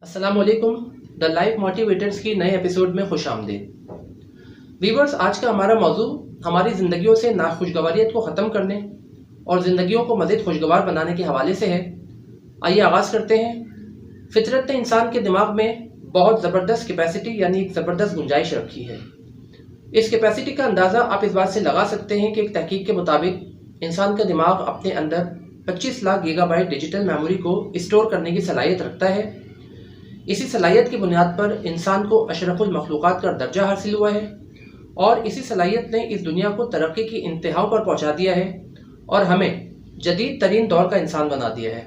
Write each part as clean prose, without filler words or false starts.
अस्सलामुअलैकुम। The life motivators की नए एपिसोड में खुश आमदीद। वीवर्स, आज का हमारा मौजू हमारी ज़िंदगियों से नाखुशगवारियत को ख़त्म करने और ज़िंदगियों को मज़ीद खुशगवार बनाने के हवाले से है। आइए आगाज़ करते हैं। फितरत ने इंसान के दिमाग में बहुत ज़बरदस्त कैपेसिटी यानी एक ज़बरदस्त गुंजाइश रखी है। इस कैपेसिटी का अंदाज़ा आप इस बात से लगा सकते हैं कि एक तहकीक के मुताबिक इंसान का दिमाग अपने अंदर 25 लाख गीगाबाइट डिजिटल मेमोरी को स्टोर करने की सलाहियत रखता है। इसी सलाहियत की बुनियाद पर इंसान को अशरफुल मखलूक़ात का दर्जा हासिल हुआ है और इसी सलाहियत ने इस दुनिया को तरक्की की इंतहा पर पहुंचा दिया है और हमें जदीद तरीन दौर का इंसान बना दिया है।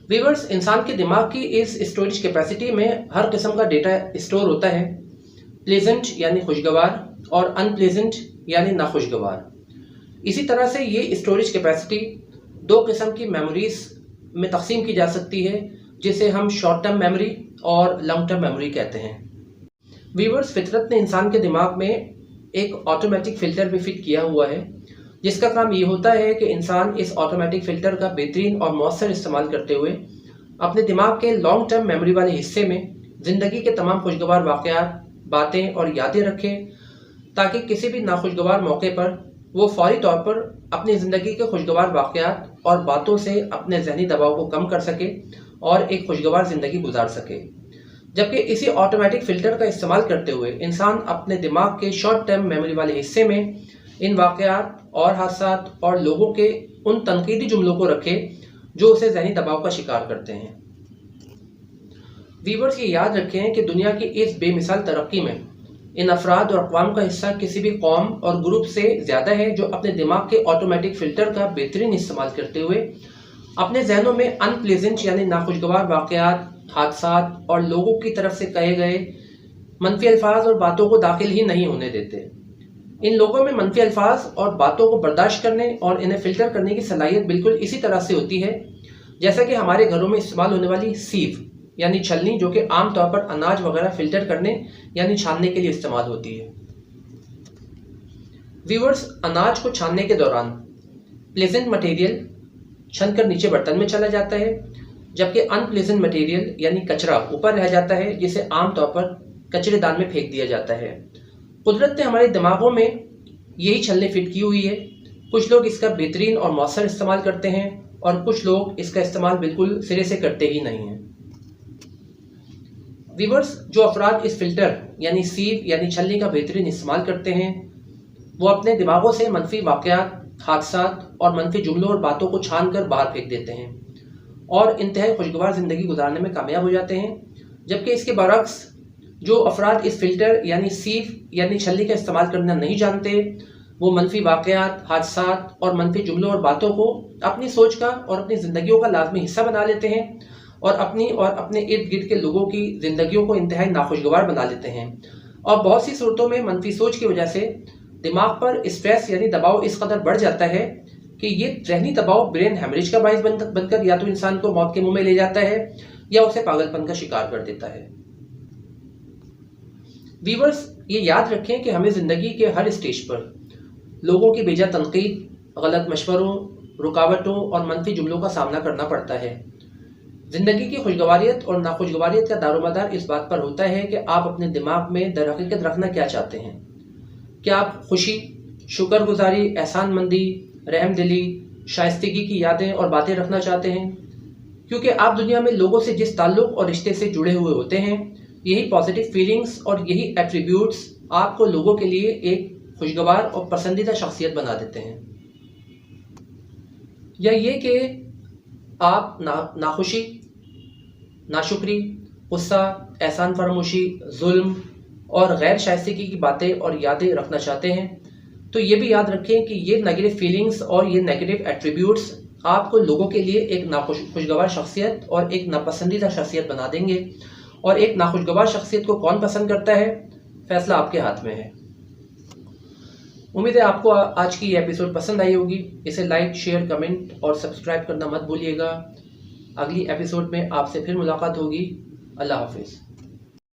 वीवर्स, इंसान के दिमाग की इस स्टोरेज कैपेसिटी में हर किस्म का डेटा स्टोर होता है, प्लेजेंट यानी खुशगवार और अनप्लेजेंट यानी नाखुशगवार। इसी तरह से ये स्टोरेज कैपेसिटी दो किस्म की मेमोरीज में तकसीम की जा सकती है, जिसे हम शॉर्ट टर्म मेमोरी और लॉन्ग टर्म मेमोरी कहते हैं। वीवर्स, फितरत ने इंसान के दिमाग में एक ऑटोमेटिक फ़िल्टर भी फिट किया हुआ है, जिसका काम ये होता है कि इंसान इस ऑटोमेटिक फ़िल्टर का बेहतरीन और मौसर इस्तेमाल करते हुए अपने दिमाग के लॉन्ग टर्म मेमोरी वाले हिस्से में ज़िंदगी के तमाम खुशगवार वाक़यात, बातें और यादें रखे, ताकि किसी भी नाखुशगवार मौके पर वो फौरी तौर पर अपनी ज़िंदगी के खुशगवार वाक़यात और बातों से अपने जहनी दबाव को कम कर सके और एक खुशगवार ज़िंदगी गुजार सके। जबकि इसी ऑटोमेटिक फ़िल्टर का इस्तेमाल करते हुए इंसान अपने दिमाग के शॉर्ट टर्म मेमोरी वाले हिस्से में इन वाक़यात और हादसात और लोगों के उन तनकीदी जुमलों को रखे जो उसे जहनी दबाव का शिकार करते हैं। वीवर्स, ये याद रखें कि दुनिया की इस बेमिसाल तरक्की में इन अफराद और अक़वाम का हिस्सा किसी भी कौम और ग्रुप से ज़्यादा है जो अपने दिमाग के ऑटोमेटिक फ़िल्टर का बेहतरीन इस्तेमाल करते हुए अपने जहनों में अनप्लेजेंट यानी नाखुशगवार वाक़यात, हादसात और लोगों की तरफ से कहे गए मनफी अल्फाज और बातों को दाखिल ही नहीं होने देते। इन लोगों में मनफी अल्फाज और बातों को बर्दाश्त करने और इन्हें फ़िल्टर करने की सलाहियत बिल्कुल इसी तरह से होती है जैसा कि हमारे घरों में इस्तेमाल होने वाली सीव यानी छलनी, जो कि आम तौर पर अनाज वगैरह फ़िल्टर करने यानी छानने के लिए इस्तेमाल होती है। व्यूअर्स, अनाज को छानने के दौरान प्लेजेंट मटेरियल छनकर नीचे बर्तन में चला जाता है, जबकि अनप्लेजेंट मटेरियल यानी कचरा ऊपर रह जाता है, जिसे आमतौर पर कचरेदान में फेंक दिया जाता है। कुदरत ने हमारे दिमागों में यही छलनी फिट की हुई है। कुछ लोग इसका बेहतरीन और मौसर इस्तेमाल करते हैं और कुछ लोग इसका इस्तेमाल बिल्कुल सिरे से करते ही नहीं हैं। व्यूअर्स, जो अफराद इस फिल्टर यानी सीव यानी छलनी का बेहतरीन इस्तेमाल करते हैं वो अपने दिमागों से मनफी वाक़यात, हादसात और मनफी जुमलों और बातों को छान कर बाहर फेंक देते हैं और इंतहाई खुशगवार ज़िंदगी गुजारने में कामयाब हो जाते हैं। जबकि इसके बरक्स जो अफराद इस फिल्टर यानी सीव यानी छलनी का इस्तेमाल करना नहीं जानते, वो मनफी वाक़यात, हादसात और मनफी जुमलों और बातों को अपनी सोच का और अपनी ज़िंदगियों का लाजमी हिस्सा बना लेते हैं और अपनी और अपने इर्द गिर्द के लोगों की ज़िंदगियों को इंतहाई नाखुशगवार बना लेते हैं। और बहुत सी सूरतों में मनफी सोच की वजह से दिमाग पर स्ट्रेस यानी दबाव इस कदर बढ़ जाता है कि ये जहनी दबाव ब्रेन हेमरेज का बाइस बनकर या तो इंसान को मौत के मुंह में ले जाता है या उसे पागलपन का शिकार कर देता है। व्यूअर्स, ये याद रखें कि हमें ज़िंदगी के हर स्टेज पर लोगों की बेजा तनकीद, गलत मशवरों, रुकावटों और मनफी जुमलों का सामना करना पड़ता है। ज़िंदगी की खुशगवारियत और नाखुशगवारियत का दारोमदार इस बात पर होता है कि आप अपने दिमाग में दरहकीकत रखना क्या चाहते हैं। क्या आप खुशी, शुक्रगुजारी, एहसानमंदी, रहमदिली, शाइस्तगी की यादें और बातें रखना चाहते हैं? क्योंकि आप दुनिया में लोगों से जिस ताल्लुक़ और रिश्ते से जुड़े हुए होते हैं, यही पॉजिटिव फीलिंग्स और यही एट्रीब्यूट्स आपको लोगों के लिए एक खुशगवार और पसंदीदा शख्सियत बना देते हैं। या ये कि आप नाखुशी, नाशुक्री, गुस्सा, एहसान फरामोशी, जुल्म और गैर शाइस्तगी की बातें और यादें रखना चाहते हैं, तो ये भी याद रखें कि ये नेगेटिव फीलिंग्स और ये नेगेटिव एट्रीब्यूट्स आपको लोगों के लिए एक खुशगवार शख्सियत और एक नापसंदीदा शख्सियत बना देंगे। और एक नाखुशगवार शख्सियत को कौन पसंद करता है, फैसला आपके हाथ में है। उम्मीद है आपको आज की ये एपिसोड पसंद आई होगी। इसे लाइक, शेयर, कमेंट और सब्सक्राइब करना मत भूलिएगा। अगली एपिसोड में आपसे फिर मुलाकात होगी। अल्लाह हाफिज़।